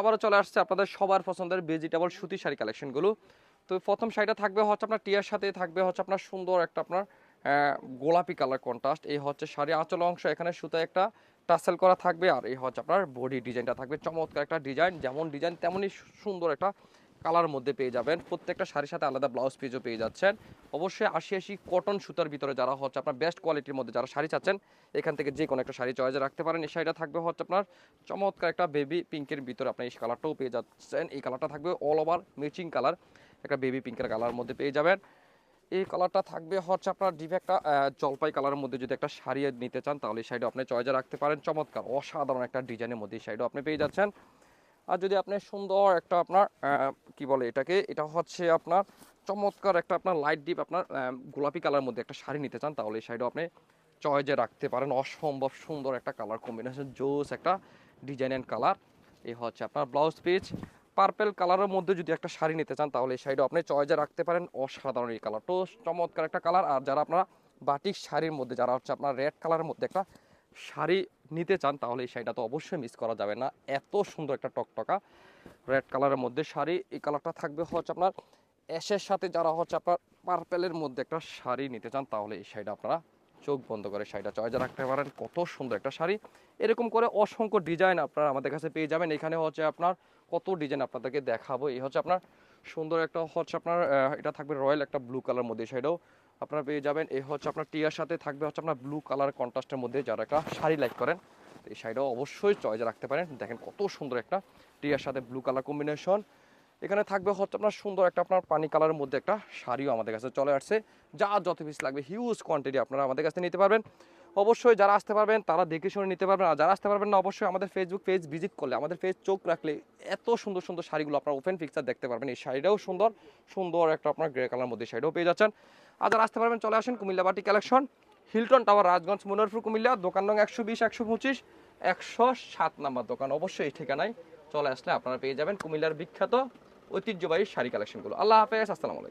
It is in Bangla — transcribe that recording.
আবারও চলে আসছে আপনাদের সবার পছন্দের ভেজিটেবল সুতি শাড়ি কালেকশনগুলো। তো প্রথম শাড়িটা থাকবে হচ্ছে আপনার টিয়ার সাথে থাকবে হচ্ছে আপনার সুন্দর একটা আপনার গোলাপি কালার কন্ট্রাস্ট। এই হচ্ছে শাড়ি আঁচল অংশ, এখানে সুতায় একটা টাসেল করা থাকবে। আর এই হচ্ছে আপনার বডি ডিজাইনটা থাকবে চমৎকার একটা ডিজাইন, যেমন ডিজাইন তেমনই সুন্দর একটা কালার মধ্যে পেয়ে যাবেন। প্রত্যেকটা শাড়ির সাথে আলাদা ব্লাউজ পিসও পেয়ে যাচ্ছেন। অবশ্যই ৮০ কটন সুতার ভিতরে যারা হচ্ছে আপনার বেস্ট কোয়ালিটির মধ্যে যারা শাড়ি চাচ্ছেন, এখান থেকে যে কোনো একটা শাড়ি চয়েসে রাখতে পারেন। এই শাড়িটা থাকবে হচ্ছে আপনার চমৎকার একটা বেবি পিঙ্কের ভিতরে, আপনি এই কালারটাও পেয়ে যাচ্ছেন। এই কালারটা থাকবে অল ওভার ম্যাচিং কালার, একটা বেবি পিঙ্কের কালার মধ্যে পেয়ে যাবেন। এই কালারটা থাকবে হচ্ছে আপনার ডিপ একটা জলপাই কালারের মধ্যে যদি একটা শাড়ি নিতে চান, তাহলে এই শাড়িটা আপনি চয়েসে রাখতে পারেন। চমৎকার অসাধারণ একটা ডিজাইনের মধ্যে এই শাড়িটা আপনি পেয়ে যাচ্ছেন। আর যদি আপনি সুন্দর একটা আপনার কি বলে এটাকে, এটা হচ্ছে আপনার চমৎকার একটা আপনার লাইট ডিপ আপনার গোলাপি কালার মধ্যে একটা শাড়ি নিতে চান, তাহলে এই শাড়িটা আপনি চয়েসে রাখতে পারেন। অসম্ভব সুন্দর একটা কালার কম্বিনেশন, জোস একটা ডিজাইন অ্যান্ড কালার। এই হচ্ছে আপনার ব্লাউজ পিস। পার্পেল কালারের মধ্যে যদি একটা শাড়ি নিতে চান, তাহলে এই শাড়িটা আপনি চয়েসে রাখতে পারেন। অসাধারণ এই কালারটাও চমৎকার একটা কালার। আর যারা আপনারা বাটিক শাড়ির মধ্যে যারা হচ্ছে আপনার রেড কালারের মধ্যে একটা শাড়ি নিতে চান, তাহলে এই শাড়িটা তো অবশ্যই মিস করা যাবে না। এত সুন্দর একটা টকটকা রেড কালারের মধ্যে শাড়ি। এই কালারটা থাকবে হচ্ছে আপনার অ্যাশের সাথে, যারা হচ্ছে আপনার পার্পেলের মধ্যে একটা শাড়ি নিতে চান, তাহলে এই শাড়িটা আপনারা চোখ বন্ধ করে শাড়িটা চয়েসে রাখতে পারেন। কত সুন্দর একটা শাড়ি। এরকম করে অসংখ্য ডিজাইন আপনারা আমাদের কাছে পেয়ে যাবেন। এখানে হচ্ছে আপনার কত ডিজাইন আপনাদেরকে দেখাবো। এই হচ্ছে আপনার সুন্দর একটা হচ্ছে আপনার এটা থাকবে রয়্যাল একটা ব্লু কালার মধ্যে, শাড়িটাও আপনারা পেয়ে যাবেন। এই হচ্ছে আপনার টিয়ার সাথে থাকবে হচ্ছে আপনার ব্লু কালার কন্ট্রাস্টের মধ্যে, যারা একটা শাড়ি লাইক করেন তো এই শাড়িটাও অবশ্যই চয়েসে রাখতে পারেন। দেখেন কত সুন্দর একটা টিয়ার সাথে ব্লু কালার কম্বিনেশন। এখানে থাকবে হচ্ছে আপনার সুন্দর একটা আপনার পানি কালারের মধ্যে একটা শাড়িও আমাদের কাছে চলে আসছে। যা যত পিস লাগবে হিউজ কোয়ান্টিটি আপনারা আমাদের কাছে নিতে পারবেন। অবশ্যই যারা আসতে পারবেন তারা দেখে শুনে নিতে পারবেন। আর যারা আসতে পারবেন না, অবশ্যই আমাদের ফেসবুক পেজ ভিজিট করলে, আমাদের পেজ চোখ রাখলে এত সুন্দর সুন্দর শাড়িগুলো আপনার ওপেন পিকচার দেখতে পারবেন। এই শাড়িটাও সুন্দর সুন্দর একটা আপনার গ্রে কালার মধ্যে শাড়িটাও পেয়ে যাচ্ছেন। আর যারা আসতে পারবেন চলে আসেন কুমিল্লা বাটি collection, Hilton tower, Rajganj, Manoharpur, Comilla. দোকান নং 120, 125, 107 নাম্বার দোকান। অবশ্যই এই ঠিকানায় চলে আসলে আপনারা পেয়ে যাবেন কুমিল্লার বিখ্যাত ঐতিহ্যবাহী শাড়ি কালেকশনগুলো। আল্লাহ হাফেজ, আসসালামু আলাইকুম।